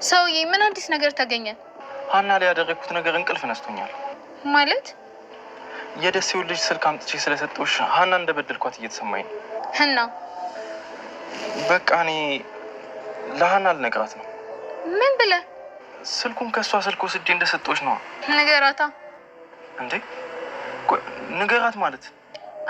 ሰውዬ ምን አዲስ ነገር ተገኘ? ሀና ላይ ያደረኩት ነገር እንቅልፍ ነስቶኛል። ማለት የደሴው ልጅ ስልክ አምጥቼ ስለሰጠሁሽ ሀና እንደበደልኳት እየተሰማኝ ነው። ሀና በቃ እኔ ለሀና ልነግራት ነው። ምን ብለህ? ስልኩን ከሷ ስልክ ወስጄ እንደሰጠሁሽ ነው። ንገራታ። እንዴ ንገራት ማለት?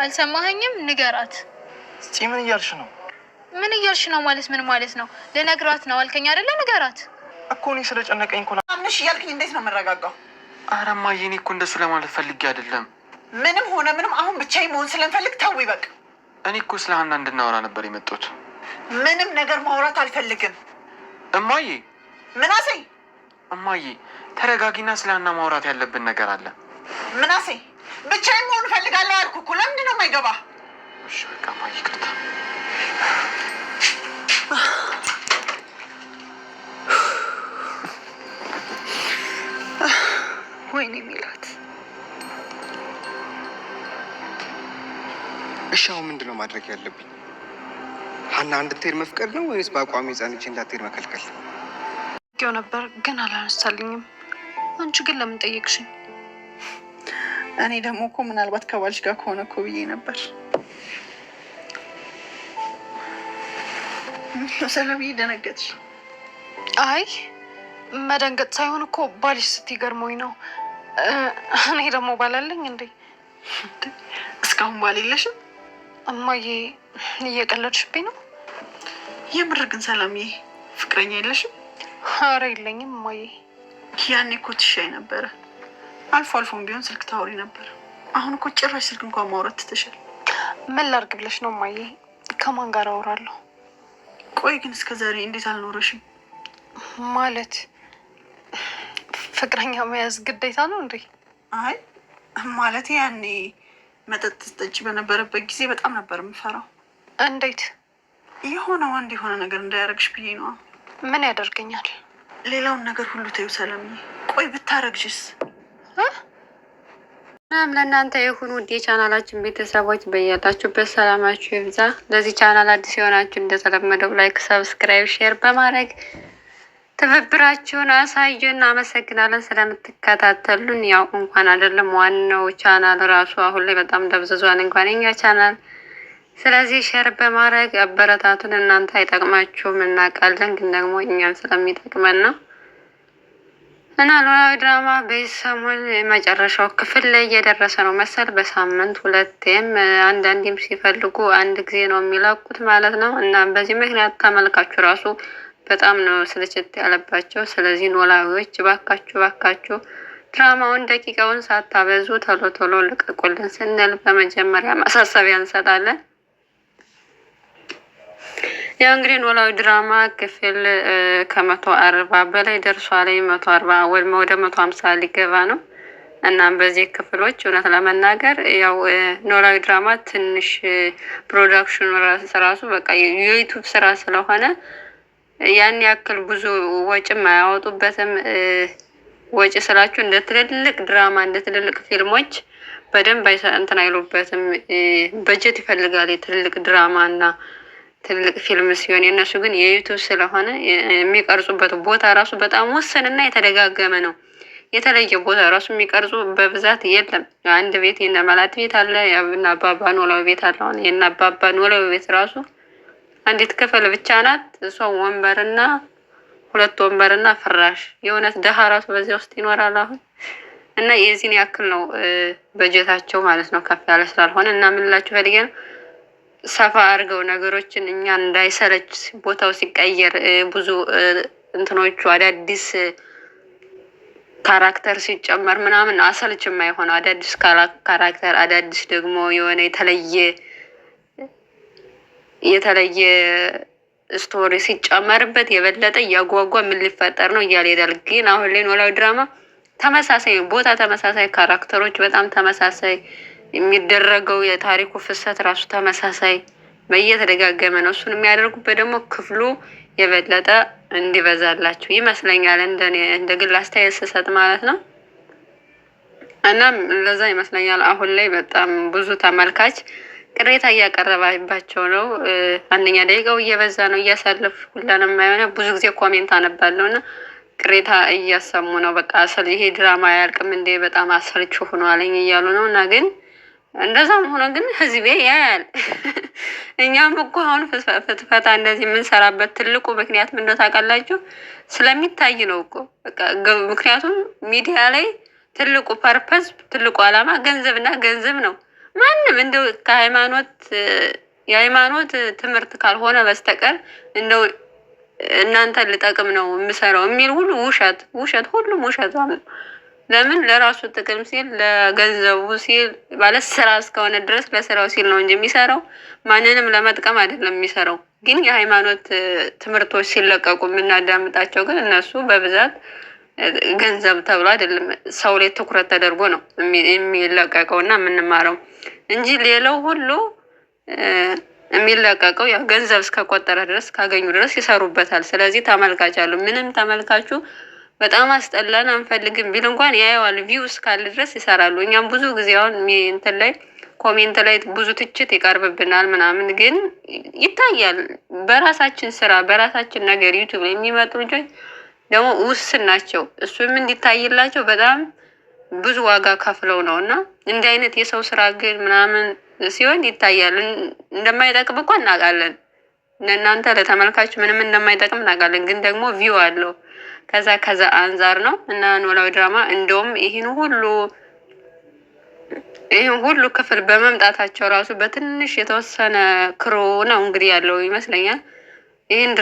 አልሰማኸኝም? ንገራት። እስቲ ምን እያልሽ ነው? ምን እያልሽ ነው ማለት ምን ማለት ነው? ልነግራት ነው አልከኝ አይደለ? ንገራት እኮ እኔ ስለጨነቀኝ እኮ ነው። አምንሽ እያልክኝ እንዴት ነው የምረጋጋው? ኧረ እማዬ እኔ እኮ እንደሱ ለማለት ፈልጌ አይደለም። ምንም ሆነ ምንም አሁን ብቻዬን መሆን ስለምፈልግ ተው ይበቅ። እኔ እኮ ስለ ሀና እንድናወራ ነበር የመጣሁት። ምንም ነገር ማውራት አልፈልግም። እማዬ ምናሴ፣ እማዬ ተረጋጊና ስለ ሀና ማውራት ያለብን ነገር አለ። ምናሴ ብቻዬን መሆን እፈልጋለሁ አልኩ እኮ። ለምንድን ነው የማይገባ? እሺ በቃ እማዬ ይቅርታ። ወይኔ ሚላት። እሺ አሁን ምንድን ነው ማድረግ ያለብኝ? ሀና እንድትሄድ መፍቀድ ነው ወይስ በአቋሚ ጻንቼ እንዳትሄድ መከልከል? ው ነበር ግን አላነሳልኝም። አንቺ ግን ለምን ጠየቅሽኝ? እኔ ደግሞ እኮ ምናልባት ከባልሽ ጋር ከሆነ እኮ ብዬ ነበር። ሰላምዬ ደነገጥሽ? አይ መደንገጥ ሳይሆን እኮ ባልሽ ስትገርሞኝ ነው። እኔ ደግሞ ባላለኝ እንዴ? እስካሁን ባል የለሽም? እማዬ እየቀለድሽብኝ ነው? የምር ግን ሰላምዬ ፍቅረኛ የለሽም? ኧረ የለኝም እማዬ። ያኔ እኮ ትሻይ ነበረ። አልፎ አልፎም ቢሆን ስልክ ታወሪ ነበር። አሁን እኮ ጭራሽ ስልክ እንኳን ማውራት ትተሻል። ምን ላድርግ ብለሽ ነው እማዬ? ከማን ጋር አወራለሁ? ቆይ ግን እስከ ዛሬ እንዴት አልኖረሽም? ማለት ፍቅረኛ መያዝ ግዴታ ነው እንዴ? አይ ማለት ያኔ መጠጥ ጠጪ በነበረበት ጊዜ በጣም ነበር የምፈራው። እንዴት? የሆነ ወንድ የሆነ ነገር እንዳያረግሽ ብዬ ነው። ምን ያደርገኛል? ሌላውን ነገር ሁሉ ተይው ሰላምዬ። ቆይ ብታረግሽስ? ሰላም ለእናንተ ይሁን ውድ የቻናላችን ቤተሰቦች፣ በያላችሁበት ሰላማችሁ ይብዛ። ለዚህ ቻናል አዲስ የሆናችሁ እንደተለመደው ላይክ፣ ሰብስክራይብ፣ ሼር በማድረግ ትብብራችሁን አሳዩን። አመሰግናለን ስለምትከታተሉን። ያው እንኳን አይደለም ዋናው ቻናል ራሱ አሁን ላይ በጣም ደብዝዟል፣ እንኳን የኛ ቻናል። ስለዚህ ሼር በማድረግ አበረታቱን። እናንተ አይጠቅማችሁም እናውቃለን፣ ግን ደግሞ እኛን ስለሚጠቅመን ነው። እና ኖላዊ ድራማ በሰሞን መጨረሻው ክፍል ላይ እየደረሰ ነው መሰል። በሳምንት ሁለቴም አንዳንዴም ሲፈልጉ አንድ ጊዜ ነው የሚለቁት ማለት ነው። እና በዚህ ምክንያት ተመልካቹ ራሱ በጣም ነው ስልችት ያለባቸው። ስለዚህ ኖላዊዎች ባካችሁ ድራማውን ደቂቃውን ሳታበዙ ቶሎ ቶሎ ልቀቁልን ስንል በመጀመሪያ ማሳሰቢያ እንሰጣለን። ያው እንግዲህ ኖላዊ ድራማ ክፍል ከ140 በላይ ደርሷል። 140 ወደ 150 ሊገባ ነው። እናም በዚህ ክፍሎች እውነት ለመናገር ያው ኖላዊ ድራማ ትንሽ ፕሮዳክሽኑ ራሱ በቃ የዩቲዩብ ስራ ስለሆነ ያን ያክል ብዙ ወጪም አያወጡበትም። ወጪ ስላችሁ እንደ ትልልቅ ድራማ እንደ ትልልቅ ፊልሞች በደንብ እንትን አይሉበትም። በጀት ይፈልጋል የትልልቅ ድራማ እና ትልቅ ፊልም ሲሆን፣ የእነሱ ግን የዩቱብ ስለሆነ የሚቀርጹበት ቦታ ራሱ በጣም ወሰንና የተደጋገመ ነው። የተለየ ቦታ ራሱ የሚቀርጹ በብዛት የለም። አንድ ቤት የነ መላት ቤት አለ፣ የና አባባ ኖላዊ ቤት አለ። አሁን የና አባባ ኖላዊ ቤት ራሱ አንዲት ክፍል ብቻ ናት። እሷ ወንበርና 2 ወንበርና ፍራሽ። የእውነት ደሃ ራሱ በዚያ ውስጥ ይኖራል አሁን። እና የዚህን ያክል ነው በጀታቸው ማለት ነው፣ ከፍ ያለ ስላልሆነ። እና ምን ላችሁ ፈልጌ ነው ሰፋ አድርገው ነገሮችን እኛን እንዳይሰለች ቦታው ሲቀየር ብዙ እንትኖቹ አዳዲስ ካራክተር ሲጨመር ምናምን አሰልች የማይሆነው አዳዲስ ካራክተር አዳዲስ ደግሞ የሆነ የተለየ ስቶሪ ሲጨመርበት የበለጠ እያጓጓ ምን ሊፈጠር ነው እያለ ሄዳል። ግን አሁን ላይ ኖላዊ ድራማ ተመሳሳይ ቦታ፣ ተመሳሳይ ካራክተሮች፣ በጣም ተመሳሳይ የሚደረገው የታሪኩ ፍሰት ራሱ ተመሳሳይ በየተደጋገመ ነው። እሱን የሚያደርጉበት ደግሞ ክፍሉ የበለጠ እንዲበዛላችሁ ይመስለኛል፣ እንደ ግል አስተያየት ስሰጥ ማለት ነው። እናም ለዛ ይመስለኛል አሁን ላይ በጣም ብዙ ተመልካች ቅሬታ እያቀረባባቸው ነው። አንደኛ ደቂቃው እየበዛ ነው እያሳለፍ ሁላንም የሆነ ብዙ ጊዜ ኮሜንት አነባለሁ እና ቅሬታ እያሰሙ ነው። በቃ ይሄ ድራማ አያልቅም እንዴ በጣም አሰልች ሆኗልኝ እያሉ ነው። እና ግን እንደዛም ሆኖ ግን ህዝቤ ያያል። እኛም እኮ አሁን ፍትፈታ እንደዚህ የምንሰራበት ትልቁ ምክንያት ምንድነው ታውቃላችሁ? ስለሚታይ ነው እኮ ምክንያቱም ሚዲያ ላይ ትልቁ ፐርፐዝ ትልቁ ዓላማ ገንዘብና ገንዘብ ነው። ማንም እንደው የሃይማኖት ትምህርት ካልሆነ በስተቀር እንደው እናንተ ልጠቅም ነው የምሰራው የሚል ሁሉ ውሸት ሁሉም ውሸት ነው። ለምን ለራሱ ጥቅም ሲል ለገንዘቡ ሲል ማለት ስራ እስከሆነ ድረስ ለስራው ሲል ነው እንጂ የሚሰራው ማንንም ለመጥቀም አይደለም የሚሰራው። ግን የሃይማኖት ትምህርቶች ሲለቀቁ የምናዳምጣቸው ግን እነሱ በብዛት ገንዘብ ተብሎ አይደለም ሰው ላይ ትኩረት ተደርጎ ነው የሚለቀቀው እና የምንማረው እንጂ ሌላው ሁሉ የሚለቀቀው ያው ገንዘብ እስከቆጠረ ድረስ ካገኙ ድረስ ይሰሩበታል። ስለዚህ ተመልካች አሉ ምንም ተመልካቹ በጣም አስጠላን አንፈልግም ቢል እንኳን ያየዋል። ቪው እስካለ ድረስ ይሰራሉ። እኛም ብዙ ጊዜ አሁን እንትን ላይ ኮሜንት ላይ ብዙ ትችት ይቀርብብናል ምናምን፣ ግን ይታያል። በራሳችን ስራ በራሳችን ነገር ዩቲዩብ ላይ የሚመጡ ልጆች ደግሞ ውስን ናቸው። እሱም እንዲታይላቸው በጣም ብዙ ዋጋ ከፍለው ነው እና እንዲህ አይነት የሰው ስራ ግን ምናምን ሲሆን ይታያል። እንደማይጠቅም እኮ እናውቃለን። ለእናንተ ለተመልካች ምንም እንደማይጠቅም እናውቃለን። ግን ደግሞ ቪው አለው። ከዛ አንጻር ነው እና ኖላዊ ድራማ እንደውም ይህን ሁሉ ክፍል በመምጣታቸው ራሱ በትንሽ የተወሰነ ክሩ ነው እንግዲህ ያለው ይመስለኛል። ይህን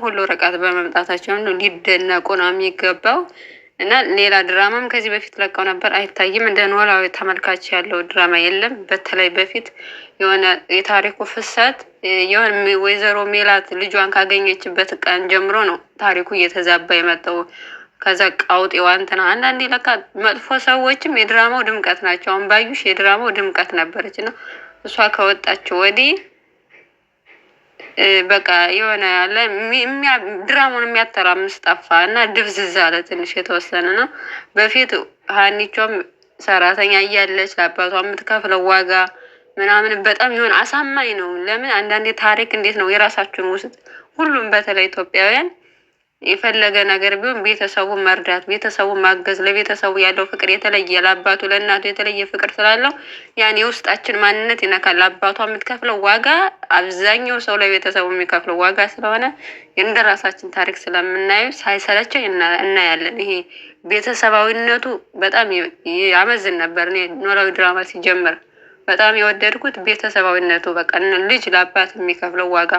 ሁሉ ርቀት በመምጣታቸው ነው ሊደነቁ ነው የሚገባው። እና ሌላ ድራማም ከዚህ በፊት ለቀው ነበር፣ አይታይም። እንደ ኖላዊ ተመልካች ያለው ድራማ የለም። በተለይ በፊት የሆነ የታሪኩ ፍሰት የሆነ ወይዘሮ ሜላት ልጇን ካገኘችበት ቀን ጀምሮ ነው ታሪኩ እየተዛባ የመጣው። ከዛ ቃውጤዋ እንትና አንዳንዴ ለካ መጥፎ ሰዎችም የድራማው ድምቀት ናቸው። አሁን ባዩሽ የድራማው ድምቀት ነበረች እና እሷ ከወጣችው ወዲህ በቃ የሆነ ያለ ድራማውን የሚያተራምስ ጠፋ እና ድብዝዝ አለ ትንሽ የተወሰነ ነው። በፊት ሀኒቾም ሰራተኛ እያለች ለአባቷ የምትከፍለው ዋጋ ምናምን በጣም የሆነ አሳማኝ ነው። ለምን አንዳንዴ ታሪክ እንዴት ነው የራሳችሁን ውስጥ ሁሉም በተለይ ኢትዮጵያውያን የፈለገ ነገር ቢሆን ቤተሰቡን መርዳት፣ ቤተሰቡን ማገዝ፣ ለቤተሰቡ ያለው ፍቅር የተለየ ለአባቱ ለእናቱ የተለየ ፍቅር ስላለው ያን የውስጣችን ማንነት ይነካል። ለአባቷ የምትከፍለው ዋጋ አብዛኛው ሰው ለቤተሰቡ የሚከፍለው ዋጋ ስለሆነ እንደ ራሳችን ታሪክ ስለምናየው ሳይሰለቸኝ እናያለን። ይሄ ቤተሰባዊነቱ በጣም ያመዝን ነበር። እኔ ኖላዊ ድራማ ሲጀምር በጣም የወደድኩት ቤተሰባዊነቱ በቃ ልጅ ለአባት የሚከፍለው ዋጋ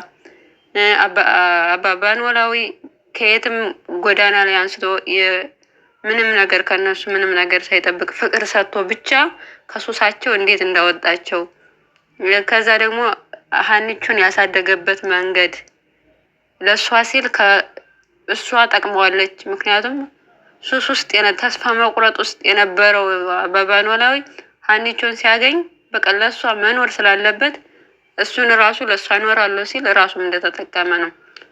አባባ ኖላዊ ከየትም ጎዳና ላይ አንስቶ ምንም ነገር ከነሱ ምንም ነገር ሳይጠብቅ ፍቅር ሰጥቶ ብቻ ከሱሳቸው እንዴት እንዳወጣቸው፣ ከዛ ደግሞ ሀኒቹን ያሳደገበት መንገድ ለእሷ ሲል እሷ ጠቅመዋለች። ምክንያቱም ሱስ ውስጥ ተስፋ መቁረጥ ውስጥ የነበረው አባባ ኖላዊ ሀኒቹን ሲያገኝ በቃ ለእሷ መኖር ስላለበት እሱን ራሱ ለእሷ እኖራለሁ ሲል ራሱም እንደተጠቀመ ነው።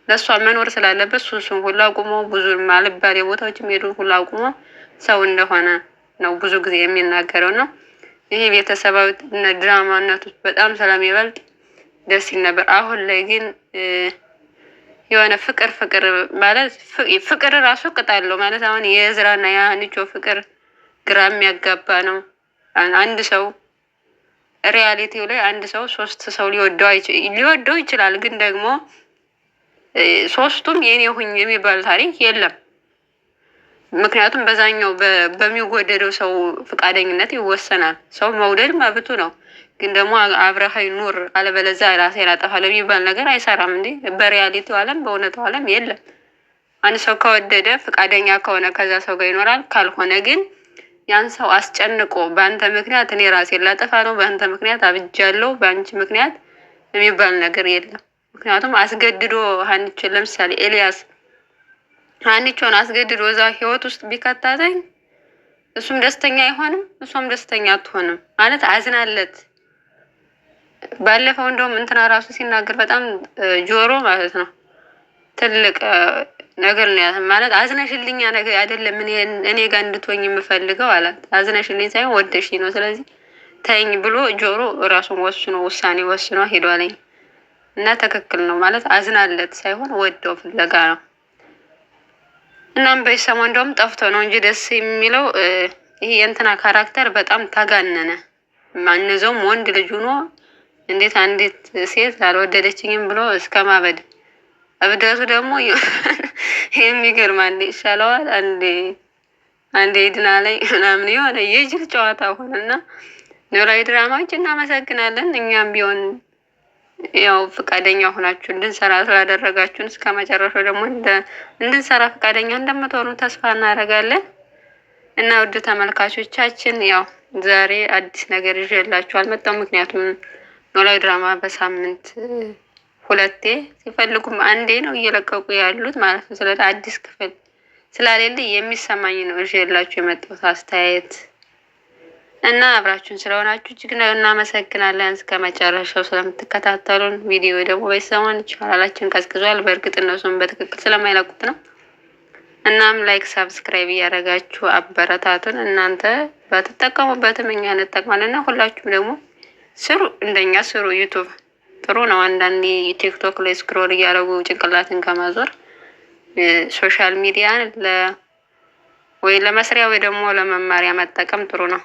ለእሷ መኖር ስላለበት ሱሱን ሁሉ አቁሞ ብዙ አልባሌ ቦታዎች የሚሄዱን ሁሉ አቁሞ ሰው እንደሆነ ነው ብዙ ጊዜ የሚናገረው ነው። ይሄ ቤተሰባዊ ድራማነቱ በጣም ስለሚበልጥ ደስ ይል ነበር። አሁን ላይ ግን የሆነ ፍቅር ማለት ፍቅር ራሱ ቅጣለው ማለት አሁን የእዝራና የሀኒቾ ፍቅር ግራ የሚያጋባ ነው። አንድ ሰው ሪያሊቲው ላይ አንድ ሰው 3 ሰው ሊወደው ይችላል። ግን ደግሞ ሶስቱም የኔ ሁኝ የሚባል ታሪክ የለም። ምክንያቱም በዛኛው በሚወደደው ሰው ፈቃደኝነት ይወሰናል። ሰው መውደድ መብቱ ነው። ግን ደግሞ አብረሃይ ኑር አለበለዚያ ራሴን አጠፋለሁ የሚባል ነገር አይሰራም እንዴ! በሪያሊቲው ዓለም በእውነታው ዓለም የለም። አንድ ሰው ከወደደ ፈቃደኛ ከሆነ ከዛ ሰው ጋር ይኖራል። ካልሆነ ግን ያን ሰው አስጨንቆ በአንተ ምክንያት እኔ ራሴን ላጠፋ ነው፣ በአንተ ምክንያት አብጃለሁ፣ በአንቺ ምክንያት የሚባል ነገር የለም። ምክንያቱም አስገድዶ ሀኒቾን ለምሳሌ ኤልያስ ሀኒቾን አስገድዶ እዛ ህይወት ውስጥ ቢከታተኝ እሱም ደስተኛ አይሆንም፣ እሷም ደስተኛ አትሆንም። ማለት አዝናለት። ባለፈው እንደውም እንትና ራሱ ሲናገር በጣም ጆሮ ማለት ነው ትልቅ ነገር ነው ማለት አዝነሽልኛ ነገር አይደለም እኔ ጋር እንድትሆኝ የምፈልገው አላት። አዝነሽልኝ ሳይሆን ወደሽኝ ነው። ስለዚህ ተኝ ብሎ ጆሮ ራሱን ውሳኔ ወስኖ ሄዷለኝ እና ትክክል ነው ማለት አዝናለት ሳይሆን ወደው ፍለጋ ነው። እናም በሰሞኑ እንደውም ጠፍቶ ነው እንጂ ደስ የሚለው ይሄ የእንትና ካራክተር በጣም ተጋነነ። ማንዘውም ወንድ ልጅ ሆኖ እንዴት አንዲት ሴት አልወደደችኝም ብሎ እስከ ማበድ እብደቱ ደግሞ የሚገርም አንዴ ይሻለዋል አንዴ ድና ላይ ምናምን የሆነ የጅል ጨዋታ ሆነና ኖላዊ ድራማዎች እናመሰግናለን። እኛም ቢሆን ያው ፈቃደኛ ሆናችሁ እንድንሰራ ስላደረጋችሁን እስከ መጨረሻው ደግሞ እንድንሰራ ፈቃደኛ እንደምትሆኑ ተስፋ እናደርጋለን። እና ውድ ተመልካቾቻችን ያው ዛሬ አዲስ ነገር ይዤላችሁ አልመጣሁም። ምክንያቱም ኖላዊ ድራማ በሳምንት 2 ሲፈልጉም አንዴ ነው እየለቀቁ ያሉት ማለት ነው። ስለዚህ አዲስ ክፍል ስላሌለ የሚሰማኝ ነው ይዤላችሁ የመጣሁት አስተያየት እና አብራችሁን ስለሆናችሁ እጅግ እናመሰግናለን። እስከ መጨረሻው ስለምትከታተሉን። ቪዲዮ ደግሞ በሰሞን ቻናላችን ቀዝቅዟል። በእርግጥ እነሱም በትክክል ስለማይለቁት ነው። እናም ላይክ ሰብስክራይብ እያደረጋችሁ አበረታቱን። እናንተ በተጠቀሙበትም እኛ እንጠቅማለን እና ሁላችሁም ደግሞ ስሩ፣ እንደኛ ስሩ። ዩቱብ ጥሩ ነው። አንዳንዴ ቲክቶክ ላይ ስክሮል እያደረጉ ጭንቅላትን ከማዞር ሶሻል ሚዲያን ወይ ለመስሪያ ወይ ደግሞ ለመማሪያ መጠቀም ጥሩ ነው።